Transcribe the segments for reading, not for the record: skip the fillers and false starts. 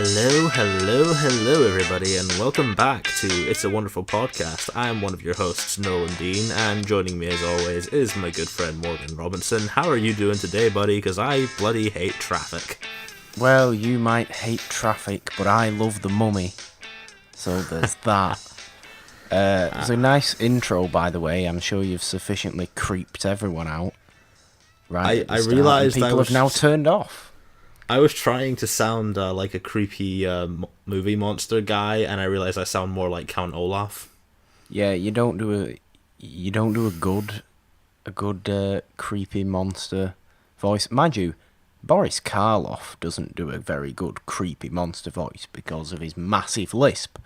Hello, everybody, and welcome back to It's a Wonderful Podcast. I am one of your hosts, Nolan Dean, and joining me as always is my good friend Morgan Robinson. How are you doing today, buddy? Because I bloody hate traffic. Well, you might hate traffic, but I love the Mummy, so there's that. It's a nice intro, by the way. I'm sure you've sufficiently creeped everyone out. Right, I realised people have now turned off. I was trying to sound like a creepy movie monster guy, and I realized I sound more like Count Olaf. Yeah, you don't do a good creepy monster voice. Mind you, Boris Karloff doesn't do a very good creepy monster voice because of his massive lisp.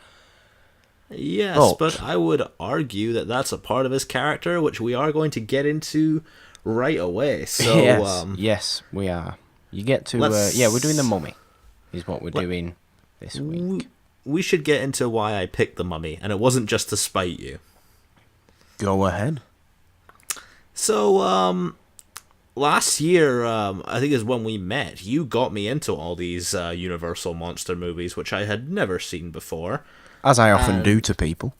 Yes, but I would argue that that's a part of his character, which we are going to get into right away. So yes, we are. You get to, we're doing the Mummy, is what we're doing this week. We should get into why I picked the Mummy, and it wasn't just to spite you. Go ahead. So, last year, I think is when we met, you got me into all these Universal monster movies, which I had never seen before. As I often do to people.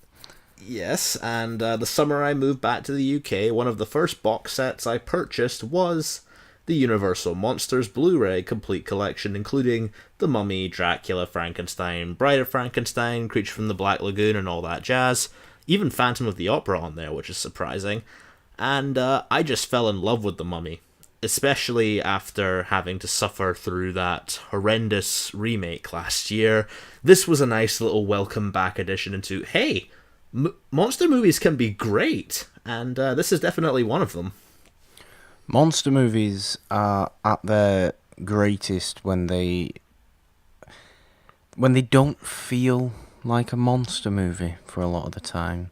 Yes, and the summer I moved back to the UK, one of the first box sets I purchased was the Universal Monsters Blu-ray Complete Collection, including The Mummy, Dracula, Frankenstein, Bride of Frankenstein, Creature from the Black Lagoon, and all that jazz. Even Phantom of the Opera on there, which is surprising. And I just fell in love with The Mummy, especially after having to suffer through that horrendous remake last year. This was a nice little welcome back addition into, hey, monster movies can be great, and this is definitely one of them. Monster movies are at their greatest when they don't feel like a monster movie for a lot of the time.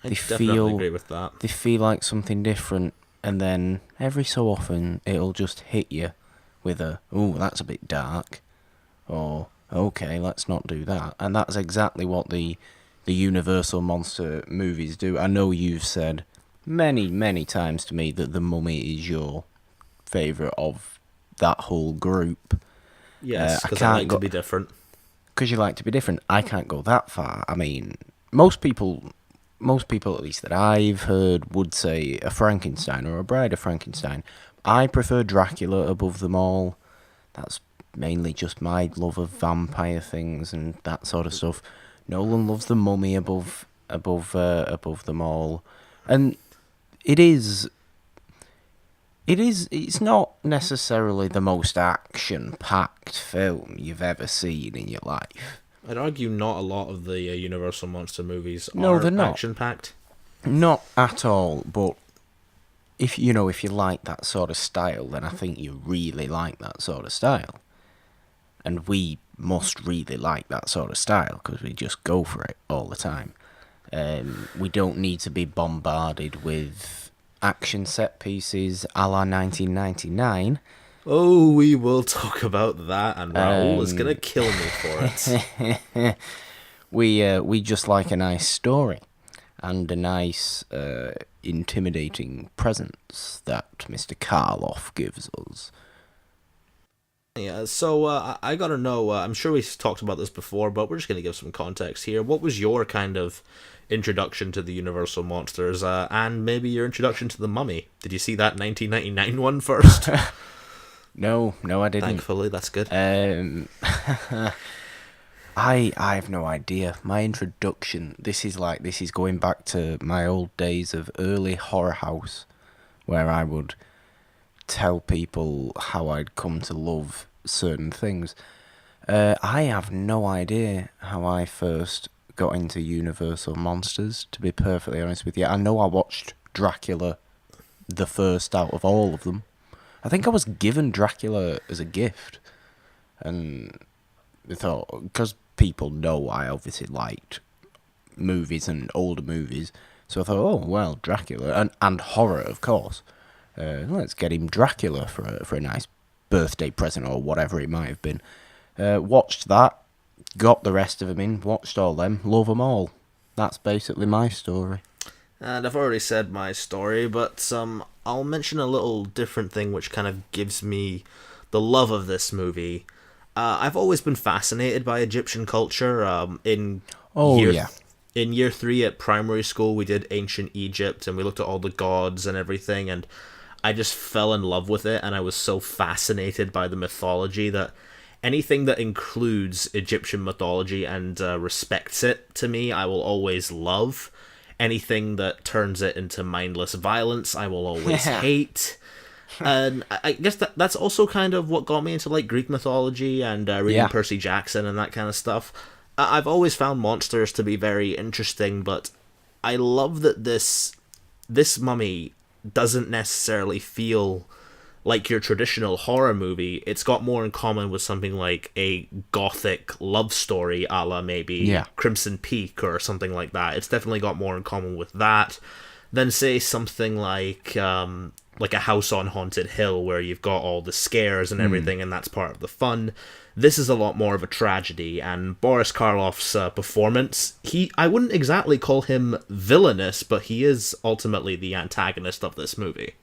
I definitely agree with that. They feel like something different, and then every so often it'll just hit you with ooh, that's a bit dark, or okay, let's not do that. And that's exactly what the Universal monster movies do. I know you've said many times to me that The Mummy is your favourite of that whole group. Yes, because I like to be different. Because you like to be different. I can't go that far. I mean, most people at least that I've heard would say a Frankenstein or a Bride of Frankenstein. I prefer Dracula above them all. That's mainly just my love of vampire things and that sort of stuff. Nolan loves The Mummy above them all. And it's not necessarily the most action-packed film you've ever seen in your life. I'd argue not a lot of the Universal monster movies they're not action-packed. Not at all, but if you like that sort of style, then I think you really like that sort of style. And we must really like that sort of style, because we just go for it all the time. We don't need to be bombarded with action set pieces a la 1999. Oh, we will talk about that, and Raoul is going to kill me for it. We just like a nice story and a nice, intimidating presence that Mr. Karloff gives us. Yeah, so I gotta know, I'm sure we've talked about this before, but we're just going to give some context here. What was your kind of introduction to the Universal Monsters, and maybe your introduction to The Mummy? Did you see that 1999 one first? No, I didn't. Thankfully, that's good. I have no idea. My introduction, this is going back to my old days of early horror house, where I would tell people how I'd come to love certain things. I have no idea how I first got into Universal Monsters, to be perfectly honest with you. I know I watched Dracula the first out of all of them. I think I was given Dracula as a gift, and I thought, because people know I obviously liked movies and older movies, so I thought, oh well, Dracula and horror, of course. Let's get him Dracula for a nice birthday present or whatever it might have been. Watched that, got the rest of them in, watched all them, love them all. That's basically my story. And I've already said my story, but I'll mention a little different thing which kind of gives me the love of this movie. I've always been fascinated by Egyptian culture. Oh yeah. In year three at primary school, we did ancient Egypt, and we looked at all the gods and everything, and I just fell in love with it, and I was so fascinated by the mythology that anything that includes Egyptian mythology and respects it, to me, I will always love. Anything that turns it into mindless violence, I will always hate. And I guess that's also kind of what got me into like Greek mythology and reading Yeah. Percy Jackson and that kind of stuff. I've always found monsters to be very interesting, but I love that this mummy doesn't necessarily feel like your traditional horror movie. It's got more in common with something like a gothic love story, a la maybe Yeah. Crimson Peak or something like that. It's definitely got more in common with that than say something like a House on Haunted Hill, where you've got all the scares and everything, and that's part of the fun. This is a lot more of a tragedy, and Boris Karloff's performance, I wouldn't exactly call him villainous, but he is ultimately the antagonist of this movie.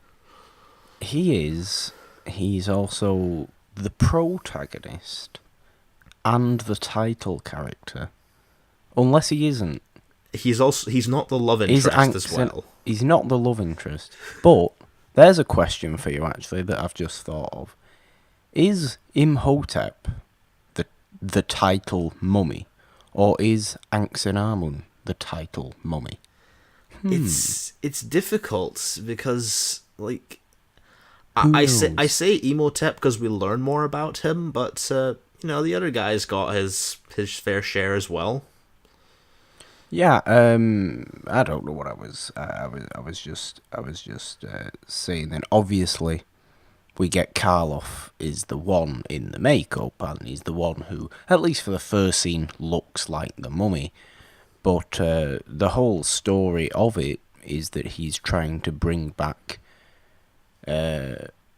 He is. He's also the protagonist and the title character. Unless he isn't. He's not the love interest as well. He's not the love interest. But there's a question for you actually that I've just thought of. Is Imhotep the title mummy, or is Anxinamun the title mummy? It's difficult because like Who I knows? say Imhotep because we learn more about him, but the other guy's got his fair share as well. Yeah, I don't know what I was just saying. Then obviously we get Karloff is the one in the makeup, and he's the one who, at least for the first scene, looks like the mummy. But the whole story of it is that he's trying to bring back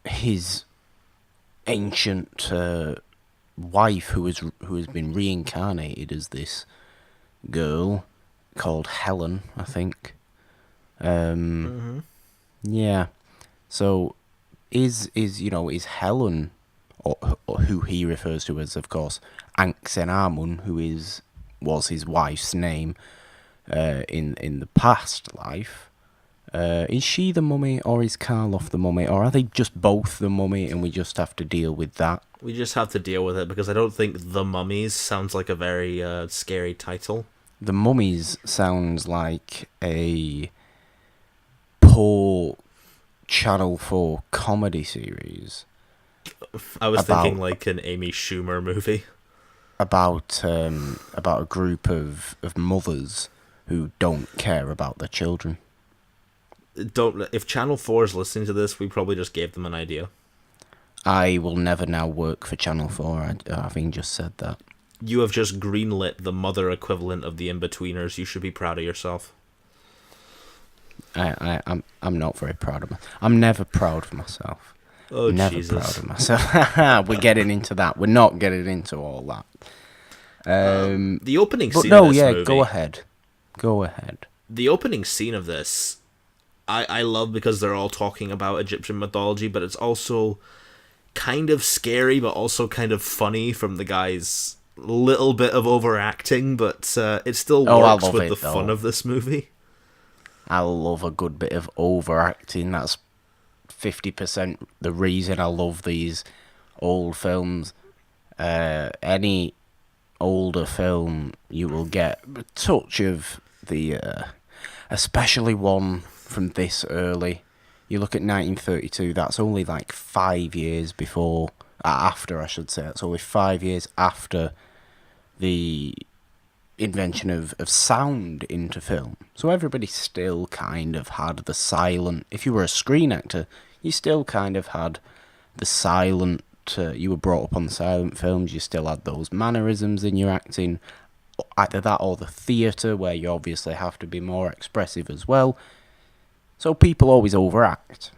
his ancient wife, who has been reincarnated as this girl called Helen, I think. Yeah. So is Helen, or who he refers to as, of course, Anxenamun, was his wife's name in the past life. Is she the mummy, or is Karloff the mummy, or are they just both the mummy and we just have to deal with that? We just have to deal with it because I don't think The Mummies sounds like a very scary title. The Mummies sounds like a poor Channel 4 comedy series I was about thinking like an Amy Schumer movie. about a group of mothers who don't care about their children. Don't If Channel 4 is listening to this, we probably just gave them an idea. I will never now work for Channel 4, having just said that. You have just greenlit the mother equivalent of the In-Betweeners. You should be proud of yourself. I'm not very proud of myself. I'm never proud of myself. Oh, Never Jesus. proud of myself. We're getting into that. We're not getting into all that. The opening But scene no, of this yeah, movie... go ahead. Go ahead. The opening scene of this, I love because they're all talking about Egyptian mythology, but it's also kind of scary, but also kind of funny from the guy's little bit of overacting, but it still I works love with it, the though. fun of this movie. I love a good bit of overacting. That's 50% the reason I love these old films. Any older film, you will get a touch of the, especially one from this early. You look at 1932, that's only like 5 years before, after I should say, it's only 5 years after the invention of sound into film. So everybody still kind of had the silent, if you were a screen actor, you still kind of had the silent, you were brought up on the silent films, you still had those mannerisms in your acting, either that or the theatre, where you obviously have to be more expressive as well. So people always overact,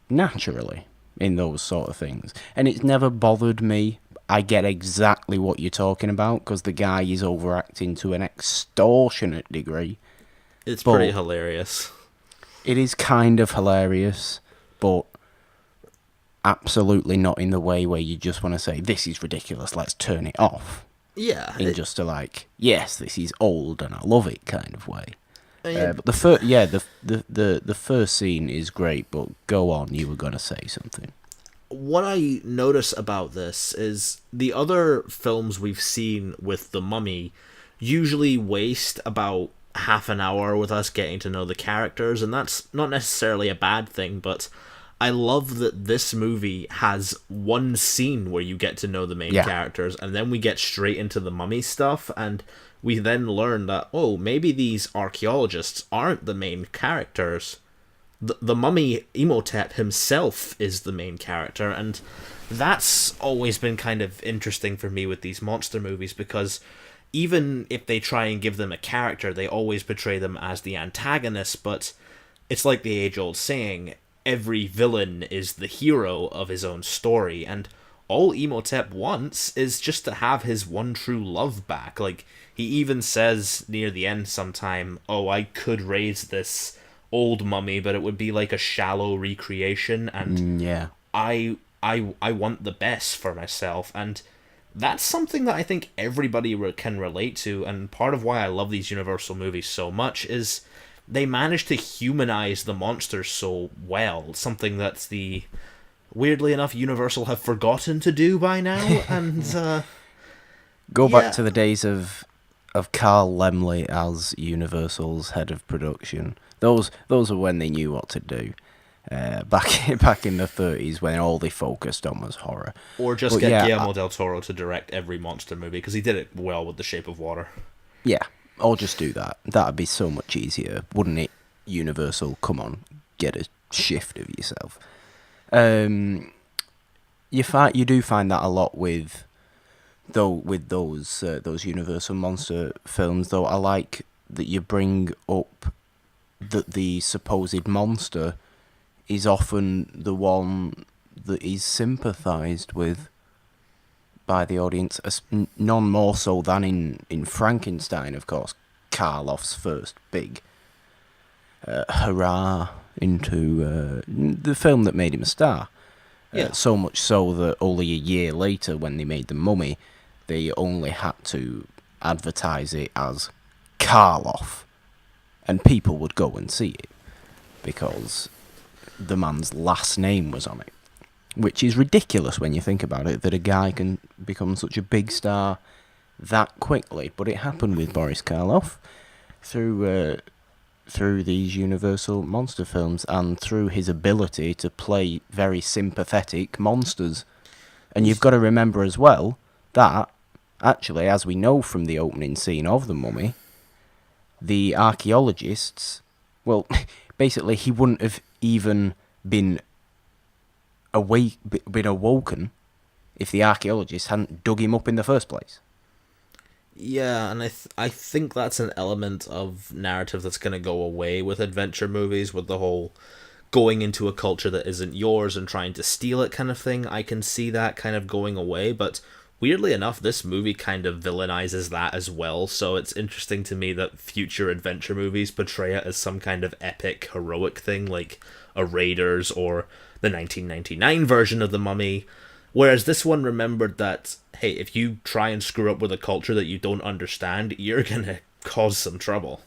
naturally, in those sort of things. And it's never bothered me. I get exactly what you're talking about, because the guy is overacting to an extortionate degree. It's But pretty hilarious. it is kind of hilarious, but absolutely not in the way where you just want to say, this is ridiculous, let's turn it off. Yeah, In just a like, yes, this is old and I love it kind of way. I But the first scene is great, but go on, you were going to say something. what I notice about this is the other films we've seen with the Mummy usually waste about half an hour with us getting to know the characters, and that's not necessarily a bad thing, but I love that this movie has one scene where you get to know the main characters, and then we get straight into the Mummy stuff, and we then learn that, oh, maybe these archaeologists aren't the main characters. The Mummy Imhotep himself is the main character, and that's always been kind of interesting for me with these monster movies, because even if they try and give them a character, they always portray them as the antagonist, but it's like the age-old saying, every villain is the hero of his own story, and all Imhotep wants is just to have his one true love back. Like, he even says near the end sometime, oh, I could raise this old mummy, but it would be like a shallow recreation, and I want the best for myself, and that's something that I think everybody can relate to, and part of why I love these Universal movies so much is they manage to humanize the monsters so well, something that the, weirdly enough, Universal have forgotten to do by now, and Go back to the days of Carl Laemmle as Universal's head of production. Those are when they knew what to do. Back in the 30s, when all they focused on was horror. Or just get Guillermo del Toro to direct every monster movie, because he did it well with The Shape of Water. Yeah, or just do that. That'd be so much easier, wouldn't it? Universal, come on, get a shift of yourself. You do find that a lot with those Universal monster films. Though I like that you bring up that the supposed monster is often the one that is sympathised with by the audience, none more so than in Frankenstein, of course, Karloff's first big hurrah into the film that made him a star. So much so that only a year later, when they made The Mummy, they only had to advertise it as Karloff, and people would go and see it because the man's last name was on it, which is ridiculous when you think about it, that a guy can become such a big star that quickly. But it happened with Boris Karloff through these Universal monster films, and through his ability to play very sympathetic monsters. And you've got to remember as well that, actually, as we know from the opening scene of The Mummy, the archaeologists, well, basically he wouldn't have even been awoken if the archaeologists hadn't dug him up in the first place. Yeah, and I think that's an element of narrative that's going to go away with adventure movies, with the whole going into a culture that isn't yours and trying to steal it kind of thing. I can see that kind of going away, but weirdly enough, this movie kind of villainizes that as well, so it's interesting to me that future adventure movies portray it as some kind of epic, heroic thing, like a Raiders or the 1999 version of The Mummy, whereas this one remembered that, hey, if you try and screw up with a culture that you don't understand, you're gonna cause some trouble.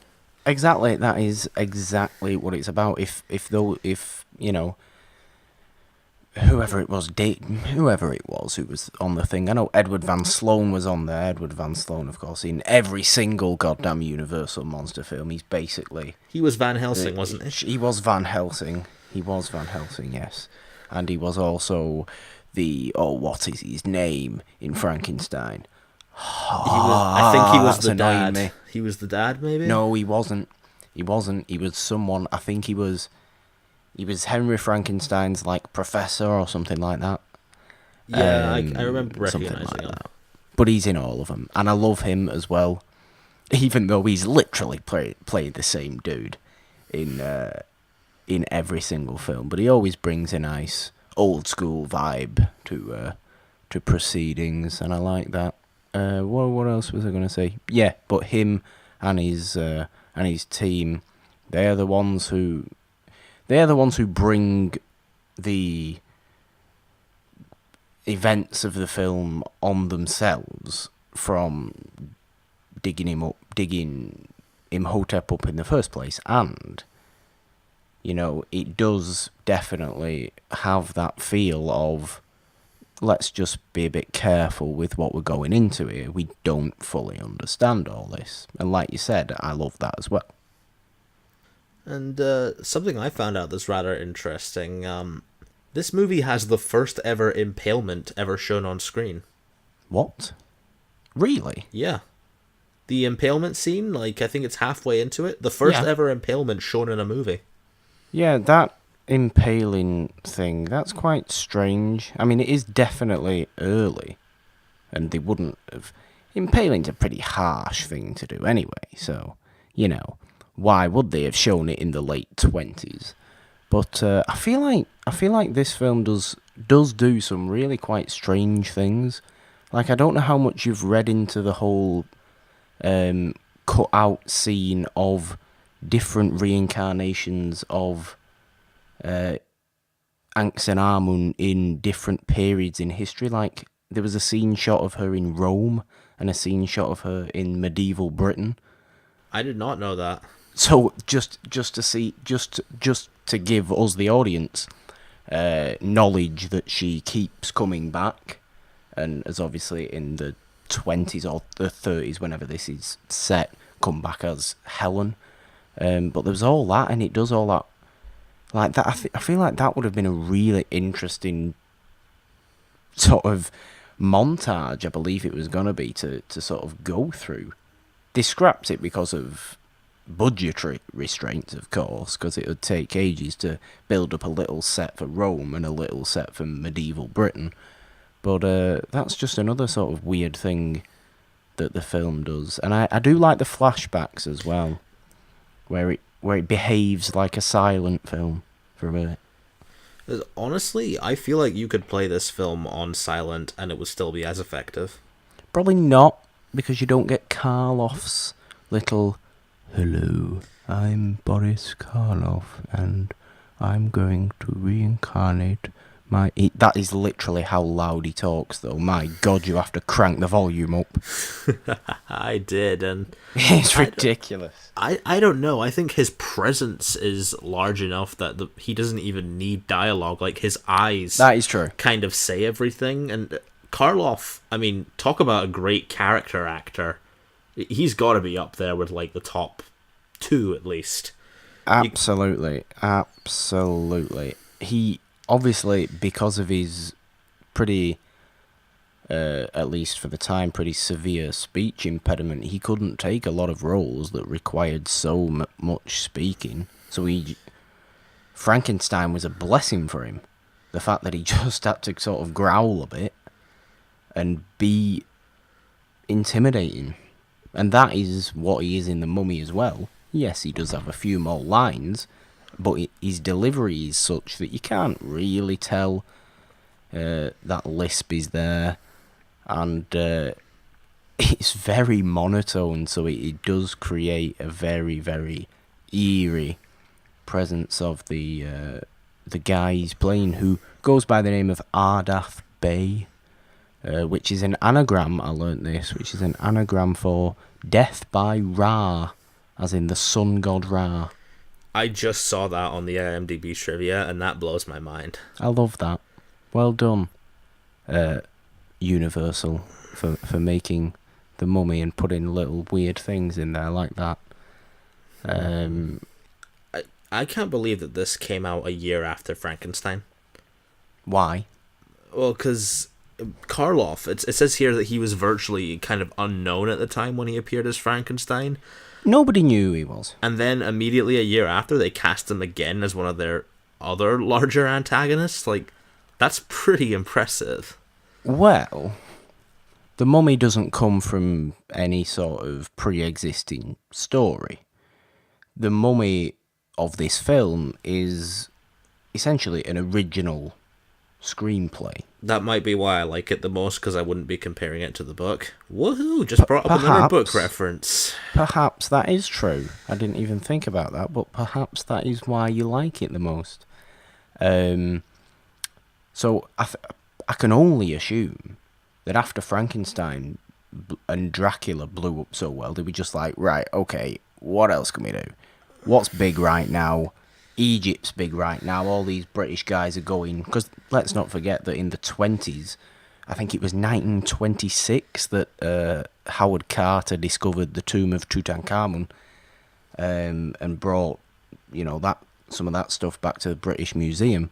Exactly, that is exactly what it's about. If you know, whoever it was who was on the thing. I know Edward Van Sloan was on there. Edward Van Sloan, of course, in every single goddamn Universal monster film. He's basically... He was Van Helsing, wasn't he? He was Van Helsing. He was Van Helsing, yes. And he was also what is his name in Frankenstein? I think he was the dad. Me. He was the dad, maybe? No, he wasn't. He was someone... I think he was Henry Frankenstein's, like, professor or something like that. Yeah, I remember recognizing him. But he's in all of them, and I love him as well, even though he's literally played the same dude in every single film. But he always brings a nice old school vibe to proceedings, and I like that. What else was I going to say? Yeah, but him and his team, they're the ones who bring the events of the film on themselves, from digging Imhotep up in the first place, and it does definitely have that feel of, let's just be a bit careful with what we're going into here. We don't fully understand all this. And like you said, I love that as well. And something I found out that's rather interesting, this movie has the first ever impalement ever shown on screen. What? Really? Yeah. The impalement scene, I think it's halfway into it. The first ever impalement shown in a movie. Yeah, that impaling thing, that's quite strange. I mean, it is definitely early, and they wouldn't have... Impaling's a pretty harsh thing to do anyway, so, why would they have shown it in the late 20s? But I feel like this film does do some really quite strange things. I don't know how much you've read into the whole cut out scene of different reincarnations of Anck-sen-Armun in different periods in history. There was a scene shot of her in Rome and a scene shot of her in medieval Britain. I did not know that. So just to give us, the audience, knowledge that she keeps coming back, and as obviously in the 20s or the 30s, whenever this is set, come back as Helen. But there's all that, and it does all that. Like that, I feel like that would have been a really interesting sort of montage, I believe it was going to be, to sort of go through. They scrapped it because of budgetary restraints, of course, because it would take ages to build up a little set for Rome and a little set for medieval Britain. But that's just another sort of weird thing that the film does. And I do like the flashbacks as well, where it behaves like a silent film for a bit. Honestly, I feel like you could play this film on silent and it would still be as effective. Probably not, because you don't get Karloff's little, "Hello, I'm Boris Karloff, and I'm going to reincarnate my..." That is literally how loud he talks, though. My God, you have to crank the volume up. I did, and... It's ridiculous. I don't know. I think his presence is large enough that he doesn't even need dialogue. His eyes... That is true. ...kind of say everything, and Karloff, I mean, talk about a great character actor. He's got to be up there with, the top 2, at least. Absolutely. He... Obviously, because of his pretty, at least for the time, pretty severe speech impediment, he couldn't take a lot of roles that required so much speaking. So Frankenstein was a blessing for him. The fact that he just had to sort of growl a bit and be intimidating. And that is what he is in The Mummy as well. Yes, he does have a few more lines, but his delivery is such that you can't really tell that lisp is there, and it's very monotone, so it does create a very, very eerie presence of the guy he's playing, who goes by the name of Ardath Bey, which is an anagram, I learnt this, which is an anagram for death by Ra, as in the sun god Ra. I just saw that on the IMDb trivia, and that blows my mind. I love that. Well done, Universal, for making The Mummy and putting little weird things in there like that. I can't believe that this came out a year after Frankenstein. Why? Well, because Karloff, it says here that he was virtually kind of unknown at the time when he appeared as Frankenstein. Nobody knew he was. And then immediately a year after, they cast him again as one of their other larger antagonists. That's pretty impressive. Well, The Mummy doesn't come from any sort of pre-existing story. The Mummy of this film is essentially an original screenplay. That might be why I like it the most, because I wouldn't be comparing it to the book. Woohoo! Just brought up another book reference. Perhaps that is true. I didn't even think about that, but perhaps that is why you like it the most. So I can only assume that after Frankenstein and Dracula blew up so well, they were just like, right, okay, what else can we do? What's big right now? Egypt's big right now. All these British guys are going... Because let's not forget that in the 20s, I think it was 1926 that Howard Carter discovered the tomb of Tutankhamun and brought, some of that stuff back to the British Museum.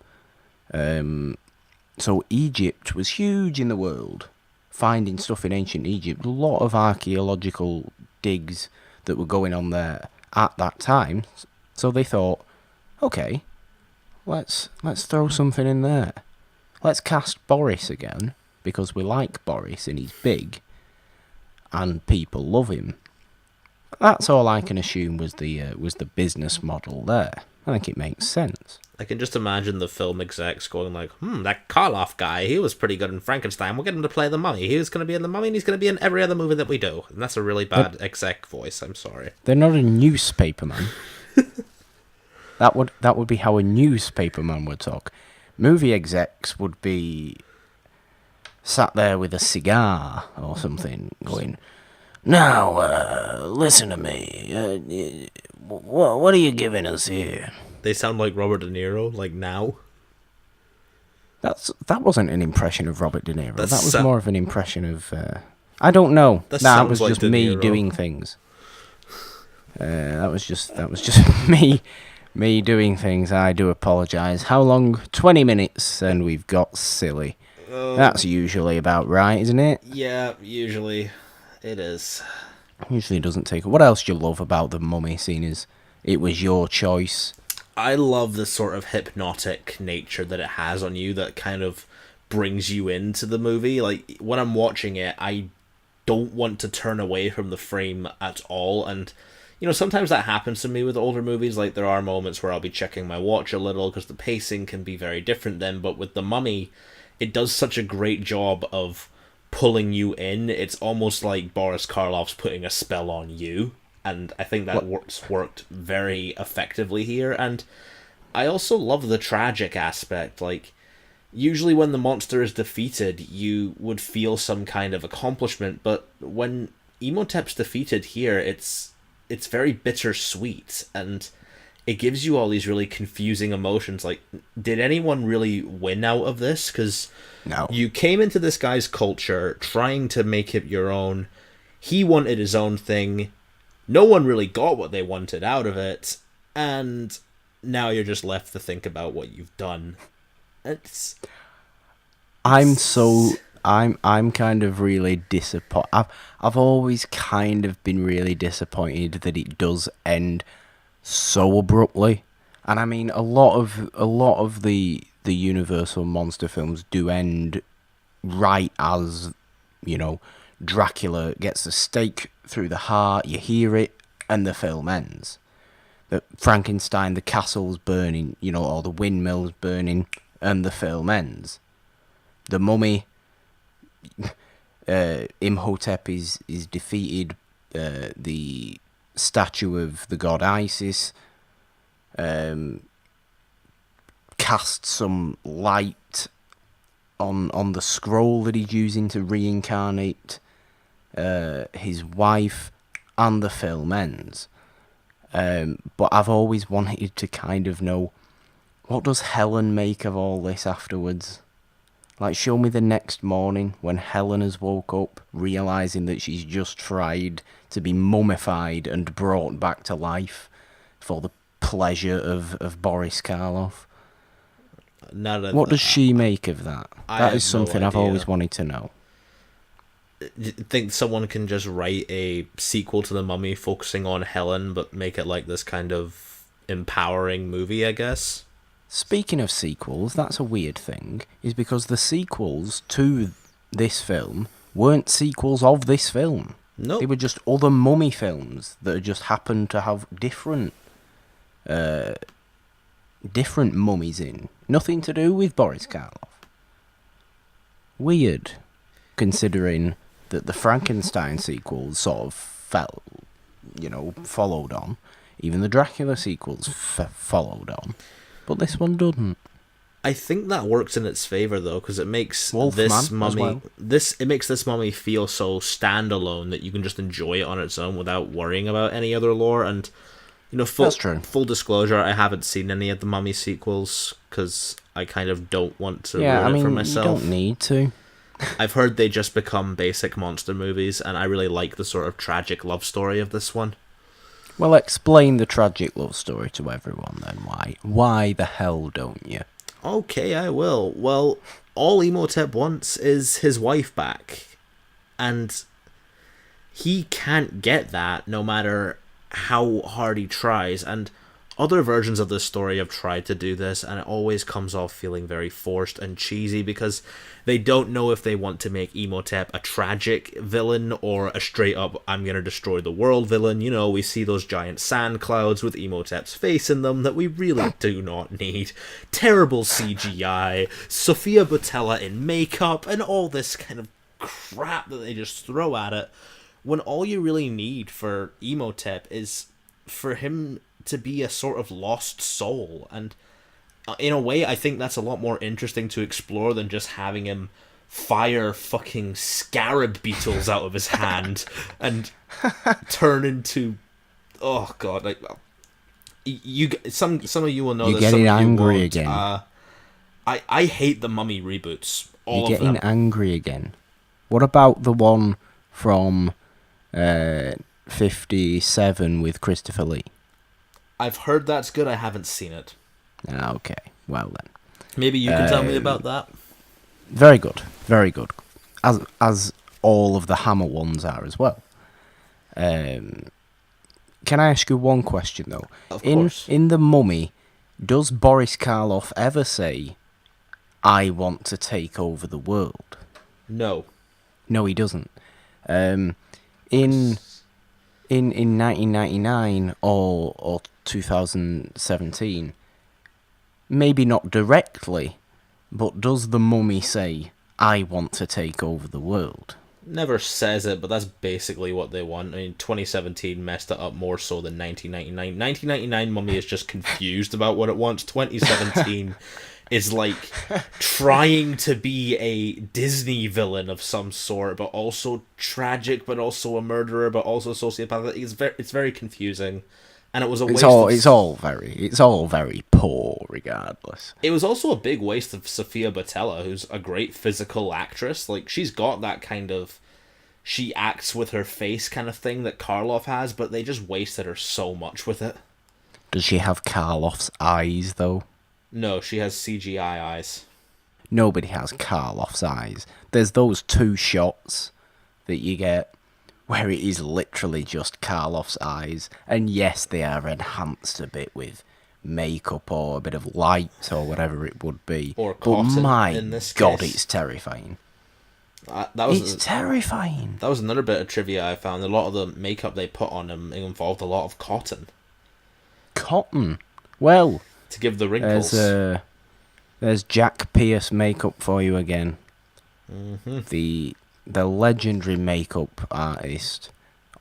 So Egypt was huge in the world, finding stuff in ancient Egypt. A lot of archaeological digs that were going on there at that time. So they thought, okay, let's throw something in there. Let's cast Boris again, because we like Boris and he's big, and people love him. That's all I can assume was the business model there. I think it makes sense. I can just imagine the film execs going like, that Karloff guy, he was pretty good in Frankenstein. We'll get him to play the Mummy. He was going to be in the Mummy, and he's going to be in every other movie that we do. And that's a really bad exec voice. I'm sorry. They're not a newspaper man. That would be how a newspaper man would talk. Movie execs would be sat there with a cigar or something, going, "Now, listen to me. What are you giving us here?" They sound like Robert De Niro, like now. That wasn't an impression of Robert De Niro. That was more of an impression of... I don't know. That was just me doing things. That was just me doing things. I do apologise. How long? 20 minutes, and we've got silly. That's usually about right, isn't it? Yeah, usually it is. Usually doesn't take... What else do you love about The Mummy, seeing as it was your choice? I love the sort of hypnotic nature that it has on you that kind of brings you into the movie. Like, when I'm watching it, I don't want to turn away from the frame at all. And, sometimes that happens to me with older movies. Like, there are moments where I'll be checking my watch a little because the pacing can be very different then. But with The Mummy, it does such a great job of pulling you in. It's almost like Boris Karloff's putting a spell on you. And I think that worked very effectively here. And I also love the tragic aspect. Like, usually when the monster is defeated, you would feel some kind of accomplishment. But when Imhotep's defeated here, it's very bittersweet. And it gives you all these really confusing emotions. Like, did anyone really win out of this? Because no. You came into this guy's culture trying to make it your own. He wanted his own thing. No one really got what they wanted out of it, and now you're just left to think about what you've done. I'm kind of really disappointed. I've always kind of been really disappointed that it does end so abruptly. And I mean, a lot of the Universal monster films do end right as, Dracula gets a stake through the heart, you hear it, and the film ends. But Frankenstein, the castle's burning, or the windmill's burning, and the film ends. The Mummy, Imhotep is defeated, the statue of the god Isis casts some light on the scroll that he's using to reincarnate his wife, and the film ends. But I've always wanted to kind of know, what does Helen make of all this afterwards? Like, show me the next morning when Helen has woke up, realising that she's just tried to be mummified and brought back to life for the pleasure of Boris Karloff. What does she make of that? That is something I've always wanted to know. Do you think someone can just write a sequel to The Mummy focusing on Helen, but make it like this kind of empowering movie, I guess? Speaking of sequels, that's a weird thing, is because the sequels to this film weren't sequels of this film. No. They were just other Mummy films that just happened to have different mummies in. Nothing to do with Boris Karloff. Weird, considering that the Frankenstein sequels sort of followed on. Even the Dracula sequels followed on. But this one doesn't. I think that works in its favor though, because it makes Wolfman as well. it makes this mummy feel so standalone that you can just enjoy it on its own without worrying about any other lore. And That's true. full disclosure, I haven't seen any of the Mummy sequels because I kind of don't want to ruin it for myself. You don't need to. I've heard they just become basic monster movies, and I really like the sort of tragic love story of this one. Well, explain the tragic love story to everyone then. Why the hell don't you? Okay, I will. Well, all Emotep wants is his wife back, and he can't get that no matter how hard he tries. And other versions of this story have tried to do this, and it always comes off feeling very forced and cheesy because they don't know if they want to make Emotep a tragic villain or a straight up I'm gonna destroy the world villain. We see those giant sand clouds with Emotep's face in them that we really do not need. Terrible CGI, Sofia Boutella in makeup, and all this kind of crap that they just throw at it, when all you really need for Emotep is for him to be a sort of lost soul. And in a way, I think that's a lot more interesting to explore than just having him fire fucking scarab beetles out of his hand and turn into, oh god, like, some of you will know You're this. getting some of angry you won't. again. I hate the Mummy reboots. You're getting angry again. What about the one from 57 with Christopher Lee? I've heard that's good. I haven't seen it. Okay, well then. Maybe you can tell me about that. Very good, very good. As all of the Hammer ones are as well. Can I ask you one question though? Of course. In The Mummy, does Boris Karloff ever say, "I want to take over the world"? No. No, he doesn't. In 1999 or 2017, maybe not directly, but does the Mummy say, "I want to take over the world"? Never says it, but that's basically what they want. I mean, 2017 messed it up more so than 1999. 1999 Mummy is just confused about what it wants. 2017 is like trying to be a Disney villain of some sort, but also tragic, but also a murderer, but also sociopathic. It's very confusing, and it was a waste. It's all very poor, regardless. It was also a big waste of Sofia Boutella, who's a great physical actress. Like, she's got that kind of she acts with her face kind of thing that Karloff has, but they just wasted her so much with it. Does she have Karloff's eyes though? No, she has CGI eyes. Nobody has Karloff's eyes. There's those two shots that you get where it is literally just Karloff's eyes. And yes, they are enhanced a bit with makeup or a bit of light or whatever it would be. Or cotton, but my in this god, case. it's terrifying. It's terrifying. That was another bit of trivia I found. A lot of the makeup they put on him involved a lot of cotton. Cotton? Well, to give the wrinkles. There's Jack Pierce makeup for you again. Mm-hmm. The legendary makeup artist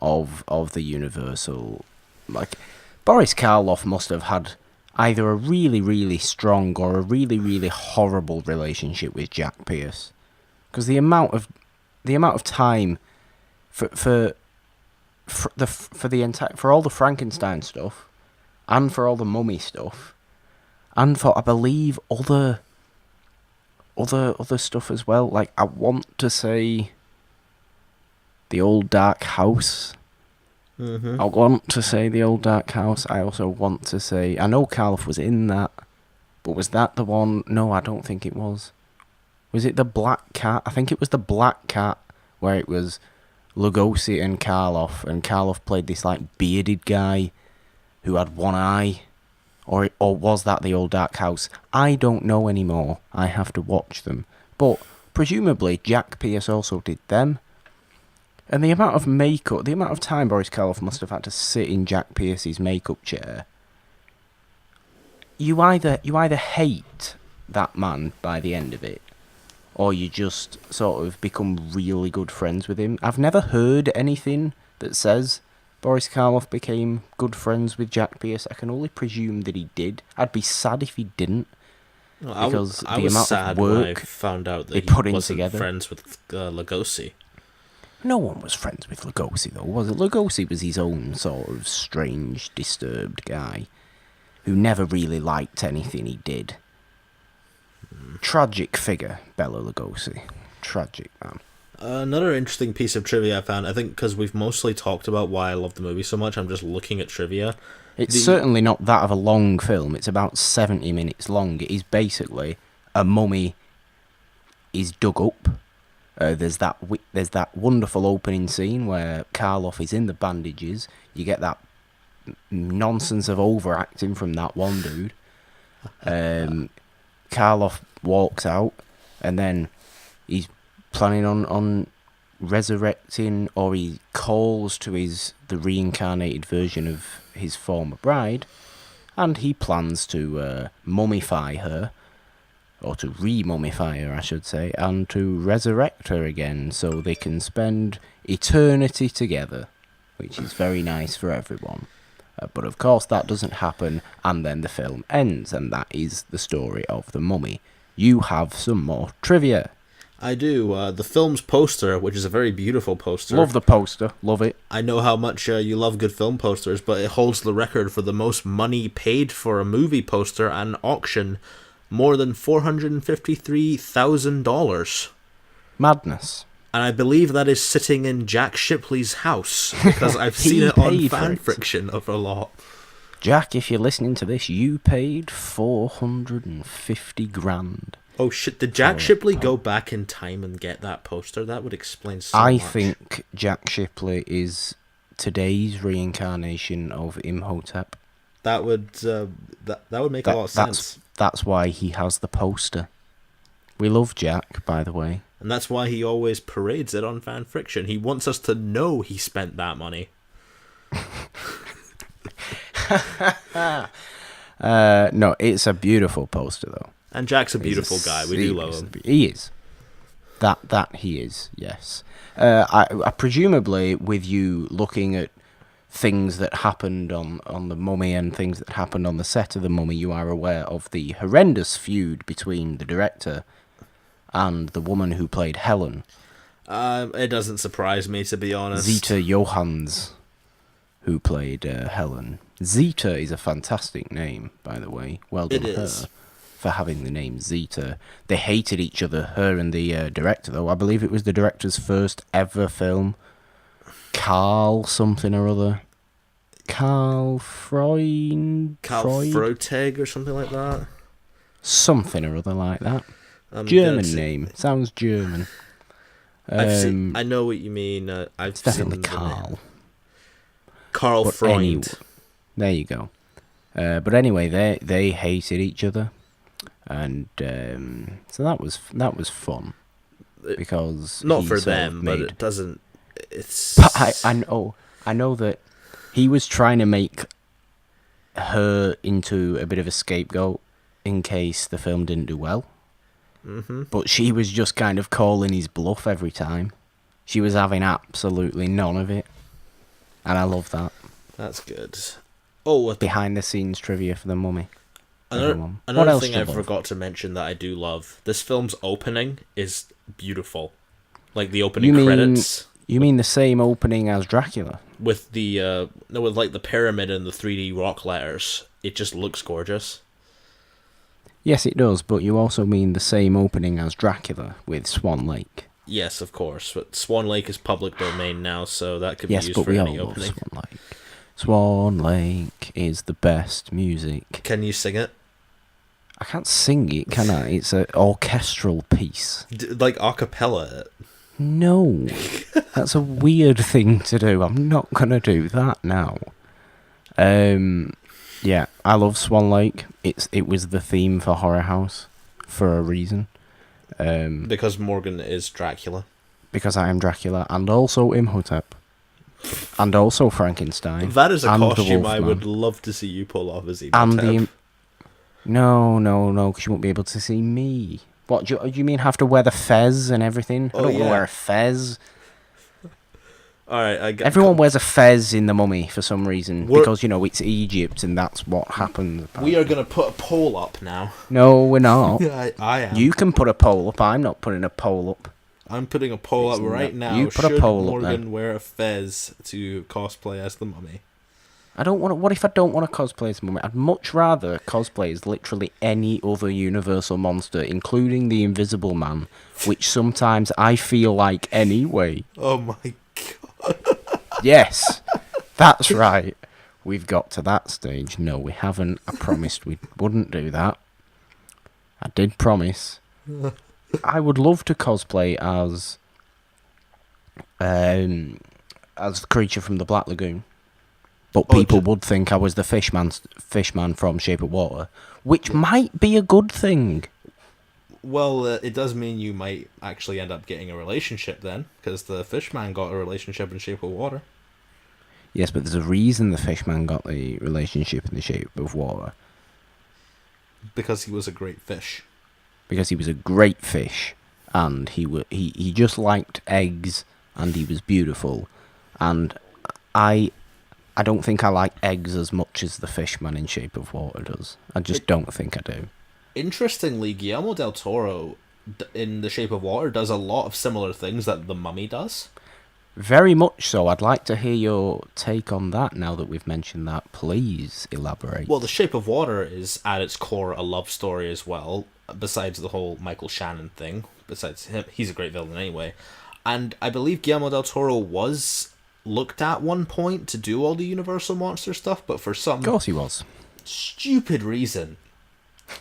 of the Universal. Like, Boris Karloff must have had either a really, really strong or a really, really horrible relationship with Jack Pierce, because the amount of time for all the Frankenstein stuff, and for all the Mummy stuff, and for, I believe, other stuff as well. Like, I want to say the Old Dark House. Mm-hmm. I want to say the Old Dark House. I also want to say, I know Karloff was in that, but was that the one? No, I don't think it was. Was it the Black Cat? I think it was the Black Cat, where it was Lugosi and Karloff played this like bearded guy who had one eye. Or was that the Old Dark House? I don't know anymore. I have to watch them. But presumably Jack Pierce also did them. And the amount of makeup, the amount of time Boris Karloff must have had to sit in Jack Pierce's makeup chair. You either hate that man by the end of it, or you just sort of become really good friends with him. I've never heard anything that says Boris Karloff became good friends with Jack Pierce. I can only presume that he did. I'd be sad if he didn't. because I the was amount sad of when I work found out they that put he in wasn't together. friends with Lugosi. No one was friends with Lugosi, though, was it? Lugosi was his own sort of strange, disturbed guy who never really liked anything he did. Tragic figure, Bela Lugosi. Tragic, man. Another interesting piece of trivia I found, I think because we've mostly talked about why I love the movie so much, I'm just looking at trivia. It's certainly not that of a long film. It's about 70 minutes long. It is basically a mummy is dug up. There's that wonderful opening scene where Karloff is in the bandages. You get that nonsense of overacting from that one dude. Karloff walks out, and then he's planning on resurrecting, or he calls to the reincarnated version of his former bride, and he plans to mummify her, or to re-mummify her, I should say, and to resurrect her again so they can spend eternity together, which is very nice for everyone. But of course that doesn't happen, and then the film ends, and that is the story of The Mummy. You have some more trivia. I do. The film's poster, which is a very beautiful poster. Love the poster. Love it. I know how much you love good film posters, but it holds the record for the most money paid for a movie poster at an auction. More than $453,000. Madness. And I believe that is sitting in Jack Shipley's house, because I've seen it on Fan Friction of a lot. Jack, if you're listening to this, you paid $450,000. Oh shit, did Jack Shipley go back in time and get that poster? That would explain so much. I think Jack Shipley is today's reincarnation of Imhotep. That would that would make a lot of sense. That's why he has the poster. We love Jack, by the way. And that's why he always parades it on Fan Friction. He wants us to know he spent that money. No, it's a beautiful poster, though. And Jack's a beautiful guy. We do love him. He is. That he is, yes. I presumably, with you looking at things that happened on The Mummy and things that happened on the set of The Mummy, you are aware of the horrendous feud between the director and the woman who played Helen. It doesn't surprise me, to be honest. Zita Johans, who played Helen. Zita is a fantastic name, by the way. Well done her for having the name Zita. They hated each other, her and the director, though. I believe it was the director's first ever film. Carl something or other. Carl Freud? Freitag or something like that? Something or other like that. German name. Sounds German. I know what you mean. It's definitely Carl. Carl Freud. There you go. But anyway, they hated each other, and so that was fun because not for them, but it doesn't. It's. But I know that he was trying to make her into a bit of a scapegoat in case the film didn't do well. Mm-hmm. But she was just kind of calling his bluff every time. She was having absolutely none of it. And I love that. That's good. Oh, behind the scenes trivia for The Mummy. Another thing I forgot to mention that I do love. This film's opening is beautiful. Like the opening credits. You mean the same opening as Dracula? With the with like the pyramid and the 3D rock letters. It just looks gorgeous. Yes, it does, but you also mean the same opening as Dracula with Swan Lake. Yes, of course, but Swan Lake is public domain now, so that could be used for any opening. Swan Lake. Swan Lake is the best music. Can you sing it? I can't sing it, can I? It's an orchestral piece. Like a cappella it? No, that's a weird thing to do. I'm not going to do that now. Yeah, I love Swan Lake. It was the theme for Horror House for a reason. Because Morgan is Dracula. Because I am Dracula, and also Imhotep. And also Frankenstein. That is a costume I would love to see you pull off as Imhotep. No, because you won't be able to see me. What, do you mean have to wear the fez and everything? I don't want to wear a fez. All right, I get. Everyone wears a fez in The Mummy for some reason We're- because it's Egypt and that's what happens. We are gonna put a poll up now. No, we're not. I am. You can put a poll up. I'm not putting a poll up. I'm putting a poll up right now. You put a Should poll up, Morgan then. wear a fez to cosplay as the Mummy? I don't want. What if I don't want to cosplay as Mummy? I'd much rather cosplay as literally any other Universal monster, including the Invisible Man, which sometimes I feel like anyway. Oh my god. Yes, that's right. We've got to that stage. No, we haven't. I promised we wouldn't do that. I did promise. I would love to cosplay as the creature from the Black Lagoon. But people would think I was the fishman from Shape of Water, which might be a good thing. Well, it does mean you might actually end up getting a relationship then, because the fishman got a relationship in Shape of Water. Yes, but there's a reason the fishman got the relationship in the Shape of Water. Because he was a great fish. Because he was a great fish, and he just liked eggs, and he was beautiful, and I don't think I like eggs as much as the fishman in Shape of Water does. I just don't think I do. Interestingly, Guillermo del Toro in The Shape of Water does a lot of similar things that the Mummy does. Very much so. I'd like to hear your take on that now that we've mentioned that. Please elaborate. Well, The Shape of Water is at its core a love story as well, besides the whole Michael Shannon thing. Besides him, he's a great villain anyway. And I believe Guillermo del Toro was looked at one point to do all the Universal Monster stuff, but for some Of course he was. stupid reason,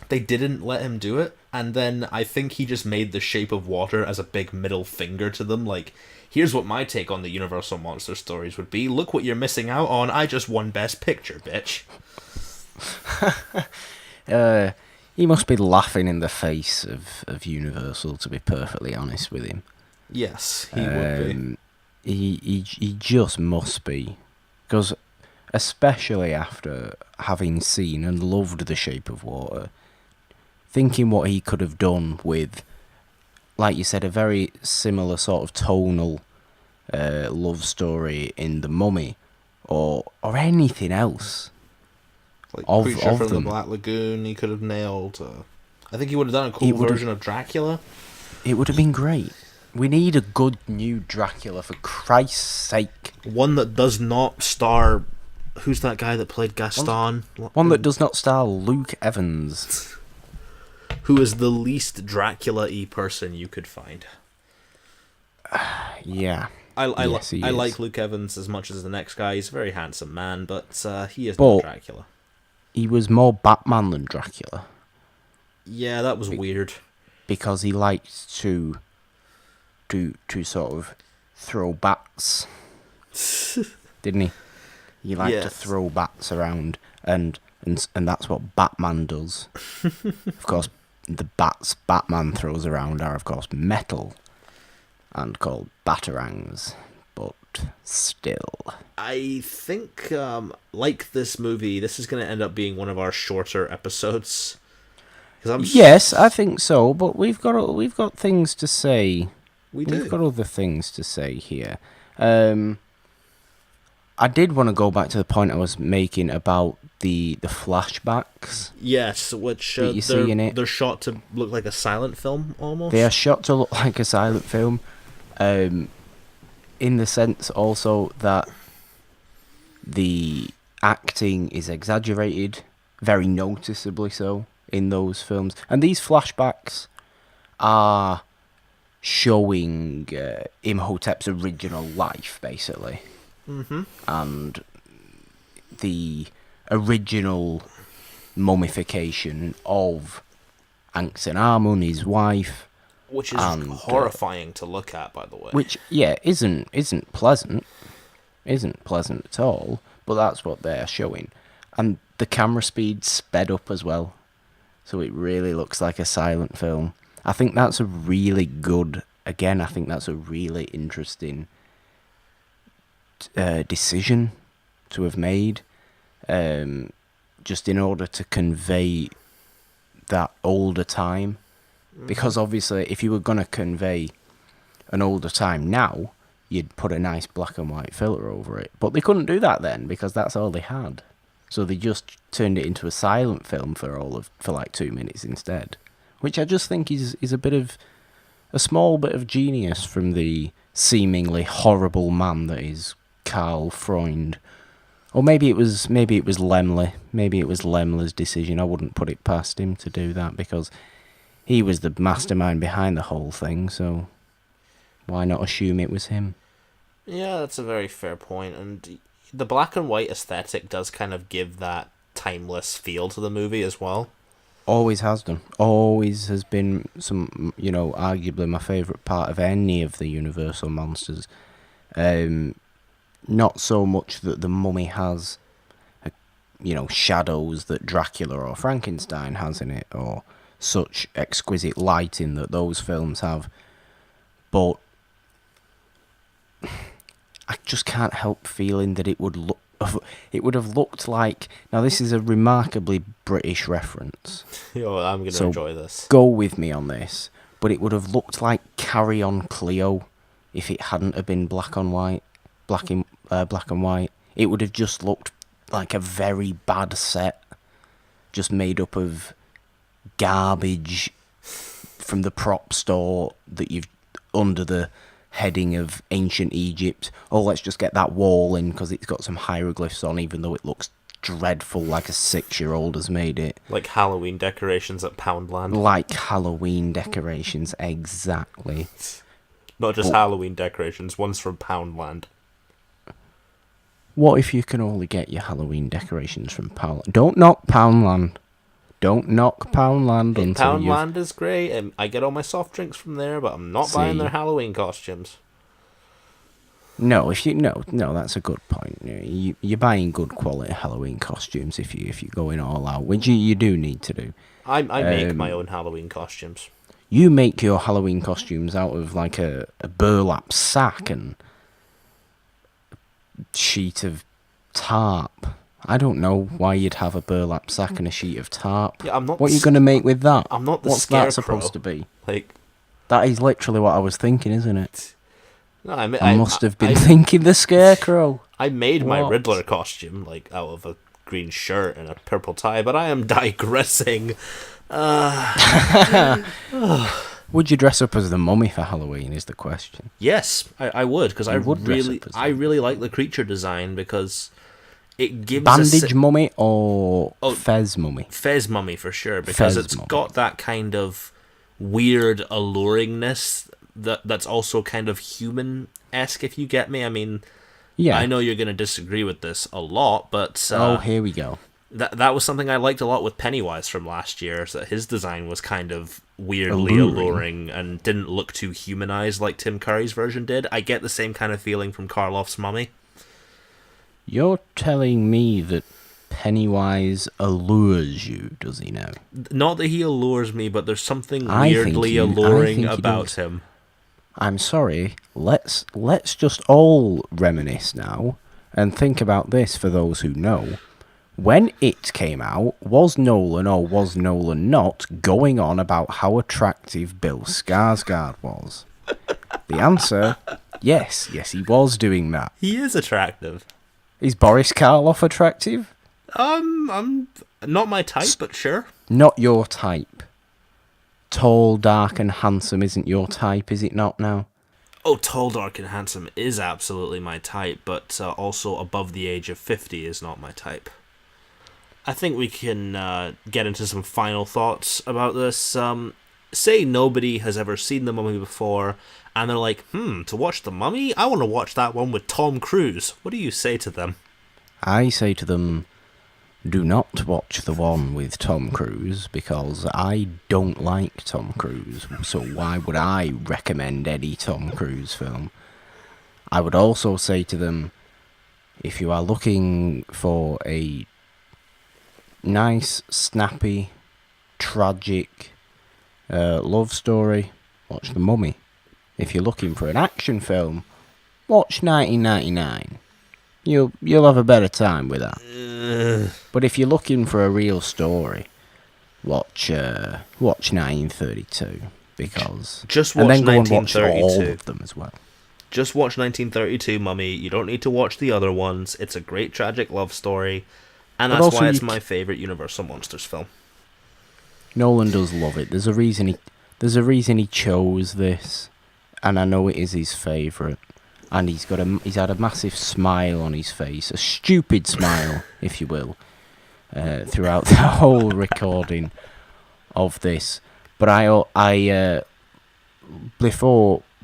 they didn't let him do it. And then I think he just made The Shape of Water as a big middle finger to them, like, here's what my take on the Universal Monster stories would be. Look what you're missing out on. I just won Best Picture, bitch. He must be laughing in the face of Universal, to be perfectly honest with him. Yes, he would be. He just must be. Because especially after having seen and loved The Shape of Water, thinking what he could have done with, like you said, a very similar sort of tonal love story in The Mummy, or anything else. Like of Creature from them. the Black Lagoon, he could have nailed. I think he would have done a cool version of Dracula. It would have been great. We need a good new Dracula, for Christ's sake. One that does not star... Who's that guy that played Gaston? One that does not star Luke Evans. Who is the least Dracula-y person you could find. Yeah. I Yes, he is. like Luke Evans as much as the next guy. He's a very handsome man, but he is not Dracula. He was more Batman than Dracula. Yeah, that was weird. Because he liked to sort of throw bats. Didn't he? He liked to throw bats around, and that's what Batman does. Of course, the bats Batman throws around are, of course, metal and called batarangs, but still. I think, like this movie, this is going to end up being one of our shorter episodes. Yes, I think so, but we've got things to say. We've got other things to say here. I did want to go back to the point I was making about the flashbacks. Yes, which you see in it. They're shot to look like a silent film, almost. They are shot to look like a silent film, in the sense also that the acting is exaggerated, very noticeably so, in those films. And these flashbacks are showing Imhotep's original life, basically. Mm-hmm. And the original mummification of Ankhsenamun, his wife. Which is horrifying to look at, by the way. Which, isn't pleasant. Isn't pleasant at all, but that's what they're showing. And the camera speed sped up as well, so it really looks like a silent film. I think that's a really good... Again, I think that's a really interesting decision to have made, just in order to convey that older time. Because obviously, if you were going to convey an older time now, you'd put a nice black and white filter over it. But they couldn't do that then because that's all they had. So they just turned it into a silent film for like 2 minutes instead, which I just think is a bit of a small bit of genius from the seemingly horrible man that is Karl Freund. Or maybe it was Lemley. Maybe it was Lemley's decision. I wouldn't put it past him to do that because he was the mastermind behind the whole thing. So why not assume it was him? Yeah, that's a very fair point. And the black and white aesthetic does kind of give that timeless feel to the movie as well. Always has done. Always has been some, arguably my favourite part of any of the Universal monsters. Not so much that the Mummy has, shadows that Dracula or Frankenstein has in it, or such exquisite lighting that those films have, but I just can't help feeling that it would have looked like. Now, this is a remarkably British reference. I'm going to enjoy this. Go with me on this, but it would have looked like Carry On Cleo if it hadn't have been black and white. Black and white. It would have just looked like a very bad set, just made up of garbage from the prop store that you've under the heading of ancient Egypt. Oh, let's just get that wall in because it's got some hieroglyphs on, even though it looks dreadful, like a 6-year-old has made it. Like Halloween decorations at Poundland. Like Halloween decorations, exactly. Not just Halloween decorations, one's from Poundland. What if you can only get your Halloween decorations from Poundland? Don't knock Poundland. Don't knock Poundland until Poundland is great, and I get all my soft drinks from there, but I'm not buying their Halloween costumes. No, that's a good point. You're buying good quality Halloween costumes if you're going all out, which you do need to do. I make my own Halloween costumes. You make your Halloween costumes out of like a burlap sack and sheet of tarp. I don't know why you'd have a burlap sack and a sheet of tarp. Yeah, I'm not. What are you going to make with that? I'm not the What's scarecrow. that supposed to be? Like, that is literally what I was thinking, isn't it? No, I must have been thinking the scarecrow. I made my Riddler costume like out of a green shirt and a purple tie, but I am digressing. Would you dress up as the Mummy for Halloween is the question. Yes, I would, because I really like the creature design because it gives Bandage Mummy or Fez Mummy? Fez Mummy for sure, because it's got that kind of weird alluringness that's also kind of human-esque, if you get me. I mean, yeah. I know you're going to disagree with this a lot, but here we go. That was something I liked a lot with Pennywise from last year, is that his design was kind of weirdly alluring and didn't look too humanized like Tim Curry's version did. I get the same kind of feeling from Karloff's Mummy. You're telling me that Pennywise allures you, does he now? Not that he allures me, but there's something weirdly alluring about him. I'm sorry, let's just all reminisce now and think about this for those who know. When it came out, was Nolan or was Nolan not going on about how attractive Bill Skarsgård was? The answer, yes, he was doing that. He is attractive. Is Boris Karloff attractive? I'm not my type, but sure. Not your type. Tall, dark, and handsome isn't your type, is it not now? Oh, tall, dark, and handsome is absolutely my type, but also above the age of 50 is not my type. I think we can get into some final thoughts about this. Say nobody has ever seen The Mummy before, and they're like, to watch The Mummy? I want to watch that one with Tom Cruise. What do you say to them? I say to them, do not watch the one with Tom Cruise, because I don't like Tom Cruise, so why would I recommend any Tom Cruise film? I would also say to them, if you are looking for a nice, snappy, tragic love story, watch The Mummy. If you're looking for an action film, watch 1999. You'll have a better time with that. But if you're looking for a real story, watch 1932, because just watch 1932. And then go and watch all of them as well. Just watch 1932 Mummy. You don't need to watch the other ones. It's a great tragic love story, and But that's also, why it's my favorite Universal Monsters film. Nolan does love it. There's a reason he chose this, and I know it is his favourite. And he's had a massive smile on his face, a stupid smile, if you will, throughout the whole recording of this. But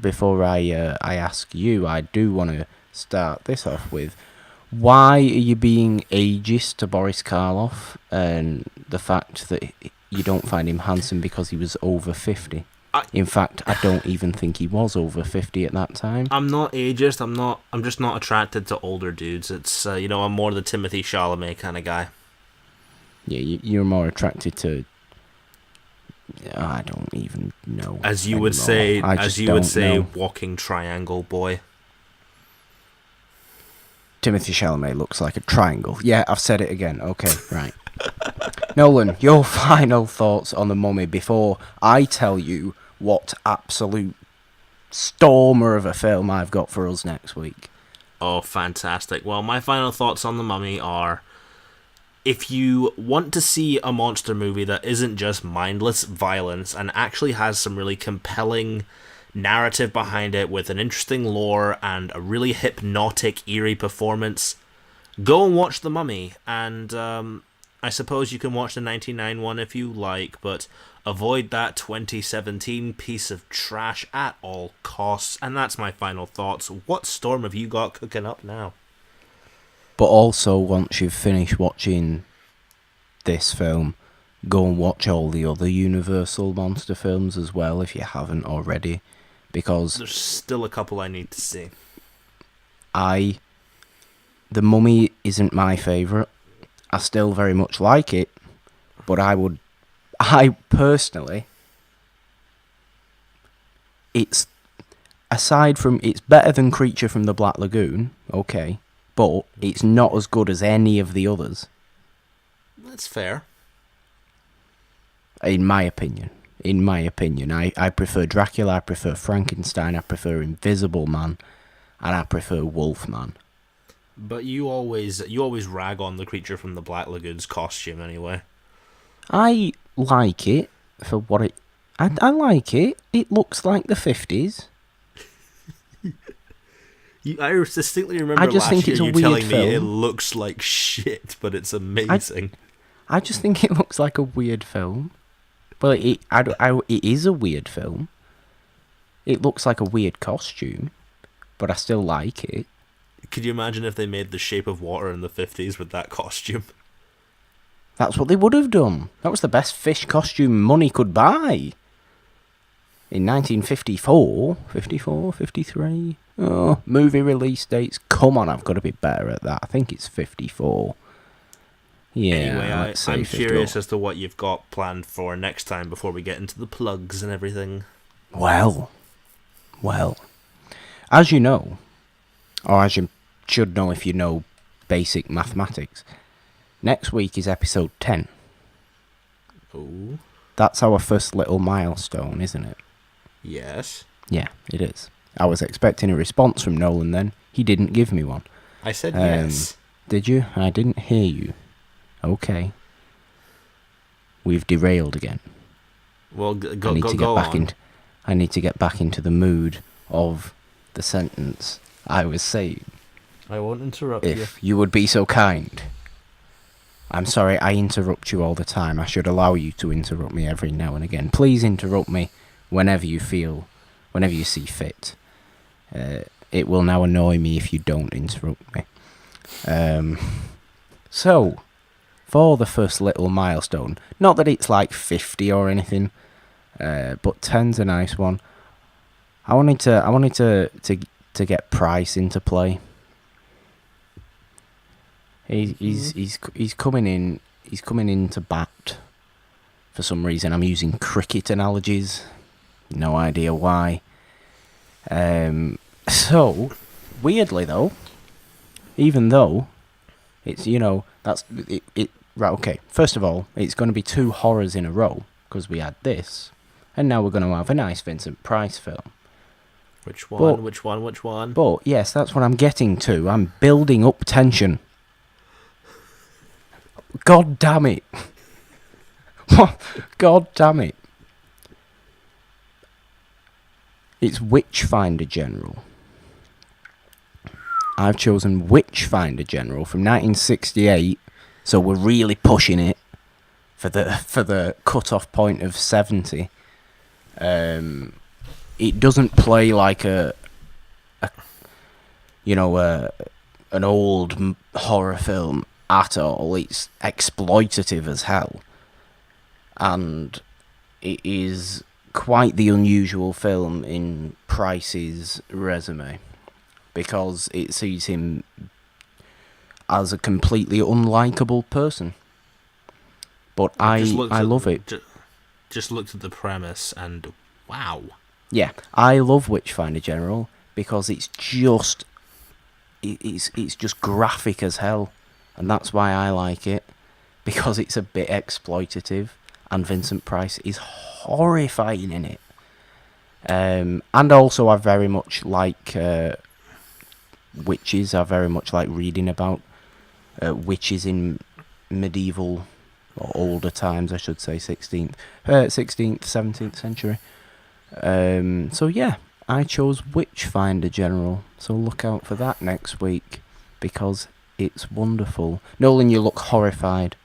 before I ask you, I do want to start this off with, why are you being ageist to Boris Karloff, and the fact that you don't find him handsome because he was over 50? In fact, I don't even think he was over 50 at that time. I'm not ageist. I'm just not attracted to older dudes. It's I'm more the Timothy Chalamet kind of guy. Yeah, you're more attracted to. I don't even know. As you would say, walking triangle boy. Timothy Chalamet looks like a triangle. Yeah, I've said it again. Okay, right. Nolan, your final thoughts on The Mummy before I tell you what absolute stormer of a film I've got for us next week. Oh, fantastic. Well, my final thoughts on The Mummy are, if you want to see a monster movie that isn't just mindless violence and actually has some really compelling narrative behind it with an interesting lore and a really hypnotic, eerie performance, go and watch The Mummy. And I suppose you can watch the 1999 one if you like, but avoid that 2017 piece of trash at all costs. And that's my final thoughts. What storm have you got cooking up now? But also, once you've finished watching this film, go and watch all the other Universal monster films as well if you haven't already, because there's still a couple I need to see. The Mummy isn't my favourite. I still very much like it, but I personally, it's better than Creature from the Black Lagoon, okay, but it's not as good as any of the others. That's fair. In my opinion, I prefer Dracula, I prefer Frankenstein, I prefer Invisible Man, and I prefer Wolfman. But you always rag on the Creature from the Black Lagoon's costume anyway. I like it for what it. I like it. It looks like the 50s. I distinctly remember last year you telling me it looks like shit, but it's amazing. I just think it looks like a weird film. Well, it is a weird film. It looks like a weird costume, but I still like it. Could you imagine if they made The Shape of Water in the 50s with that costume? That's what they would have done. That was the best fish costume money could buy. In 1954, 54, 53... Oh, movie release dates. Come on, I've got to be better at that. I think it's 54. Yeah, anyway, I'm curious as to what you've got planned for next time before we get into the plugs and everything. Well, as you know, or as you should know if you know basic mathematics, next week is episode 10. Oh. That's our first little milestone, isn't it? Yes. Yeah, it is. I was expecting a response from Nolan then. He didn't give me one. I said yes. Did you? I didn't hear you. Okay. We've derailed again. Well, go on. I need to get back into the mood of the sentence I was saying. I won't interrupt you. If you would be so kind. I'm sorry, I interrupt you all the time. I should allow you to interrupt me every now and again. Please interrupt me whenever you see fit. It will now annoy me if you don't interrupt me. So, for the first little milestone, not that it's like 50 or anything, but 10's a nice one. I wanted to get Price into play. He's coming in. He's coming in to bat. For some reason, I'm using cricket analogies. No idea why. So weirdly though, even though it's that's it right. Okay, first of all, it's going to be 2 horrors in a row because we had this, and now we're going to have a nice Vincent Price film. Which But- one? Which one? Which one? But yes, that's what I'm getting to. I'm building up tension. God damn it. What? God damn it. It's Witchfinder General. I've chosen Witchfinder General from 1968, so we're really pushing it for the cut-off point of 70. It doesn't play like an old horror film at all. It's exploitative as hell, and it is quite the unusual film in Price's resume, because it sees him as a completely unlikable person. But I love it. Just looked at the premise and wow. Yeah, I love Witchfinder General because it's just graphic as hell, and that's why I like it, because it's a bit exploitative, and Vincent Price is horrifying in it. And also I very much like witches. I very much like reading about witches in medieval or older times, I should say, 16th, 17th century. So yeah, I chose Witchfinder General, so look out for that next week, because it's wonderful. Nolan, you look horrified.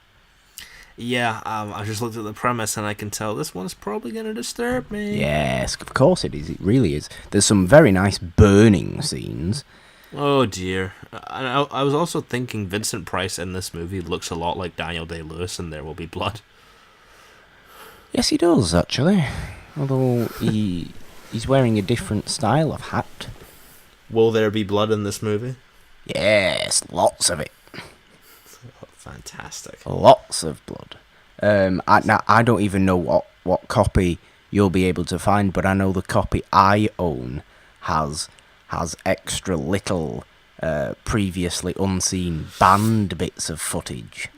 Yeah, I just looked at the premise and I can tell this one's probably going to disturb me. Yes, of course it is. It really is. There's some very nice burning scenes. Oh dear. I was also thinking Vincent Price in this movie looks a lot like Daniel Day-Lewis in There Will Be Blood. Yes, he does, actually. Although he's wearing a different style of hat. Will there be blood in this movie? Yes, lots of it. Oh, fantastic. Lots of blood. I don't even know what copy you'll be able to find, but I know the copy I own has extra little previously unseen banned bits of footage.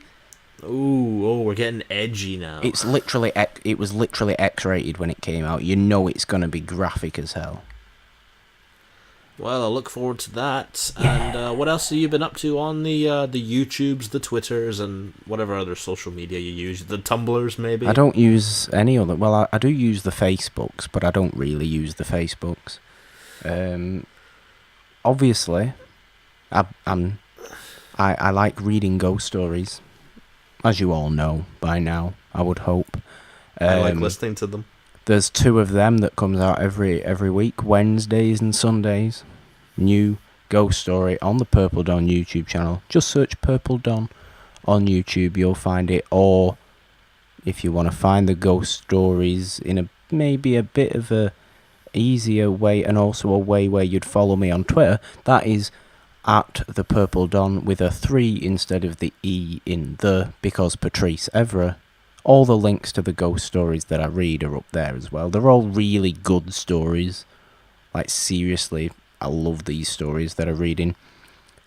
Ooh, we're getting edgy now. It was literally X-rated when it came out. You know it's gonna be graphic as hell. Well, I look forward to that. Yeah. And what else have you been up to on the YouTubes, the Twitters, and whatever other social media you use? The Tumblrs, maybe? I don't use any other. Well, I do use the Facebooks, but I don't really use the Facebooks. Obviously, I like reading ghost stories, as you all know by now, I would hope. I like listening to them. There's 2 of them that comes out every week, Wednesdays and Sundays. New ghost story on the Purple Dawn YouTube channel. Just search Purple Dawn on YouTube, you'll find it. Or if you want to find the ghost stories in maybe a bit of a easier way, and also a way where you'd follow me on Twitter, that is at the Purple Dawn with a 3 instead of the E in the, because Patrice Evra. All the links to the ghost stories that I read are up there as well. They're all really good stories. Like, seriously, I love these stories that I'm reading.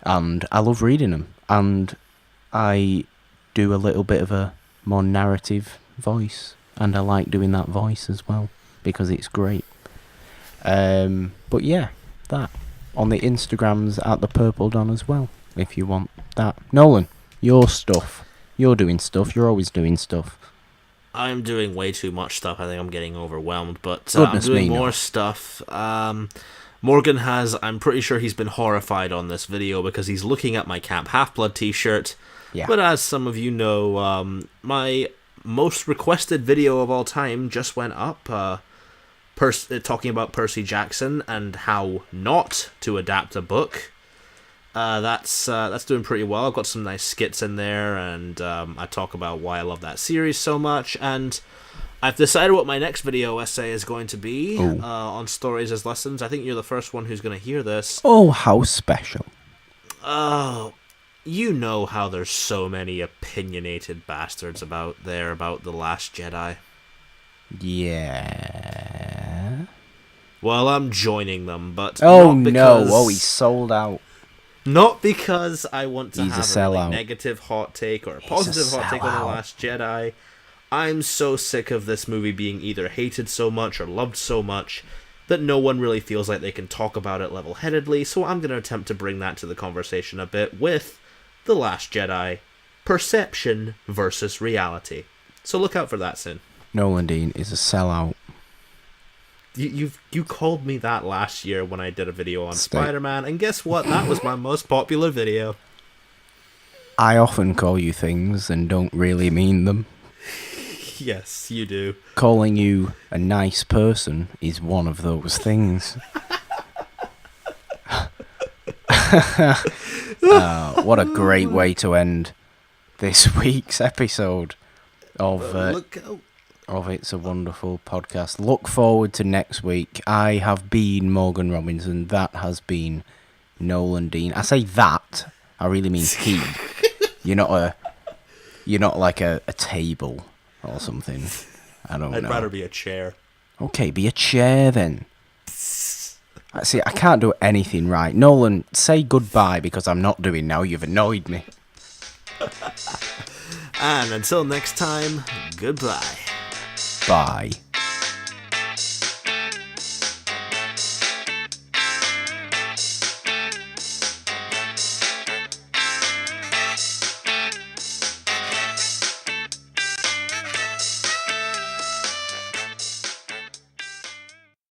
And I love reading them. And I do a little bit of a more narrative voice. And I like doing that voice as well, because it's great. But yeah, that. On the Instagrams at the Purple Dawn as well, if you want that. Nolan, your stuff. You're doing stuff. You're always doing stuff. I'm doing way too much stuff. I think I'm getting overwhelmed, but I'm doing more stuff. Morgan I'm pretty sure he's been horrified on this video because he's looking at my Camp Half-Blood t-shirt. Yeah. But as some of you know, my most requested video of all time just went up, talking about Percy Jackson and how not to adapt a book. That's doing pretty well. I've got some nice skits in there, and I talk about why I love that series so much. And I've decided what my next video essay is going to be on stories as lessons. I think you're the first one who's going to hear this. Oh, how special! Oh, you know how there's so many opinionated bastards about The Last Jedi. Yeah. Well, I'm joining them, but not because... no! Oh, he's sold out. Not because I want to have a really sellout. Negative hot take or a positive hot take on The Last Jedi. I'm so sick of this movie being either hated so much or loved so much. that no one really feels like they can talk about it level-headedly, so I'm going to attempt to bring that to the conversation a bit with The Last Jedi, perception versus reality. So look out for that soon. Nolan Dean is a sellout. You called me that last year when I did a video on Spider-Man, and guess what? That was my most popular video. I often call you things and don't really mean them. Yes, you do. Calling you a nice person is one of those things. What a great way to end this week's episode of It's a Wonderful Podcast. Look forward to next week. I have been Morgan Robinson. That has been Nolan Dean. I say that, I really mean he. You're not like a table or something. I don't know. I'd rather be a chair. Okay, be a chair then. See, I can't do anything right. Nolan, say goodbye because I'm not doing now. You've annoyed me. And until next time, goodbye. Bye.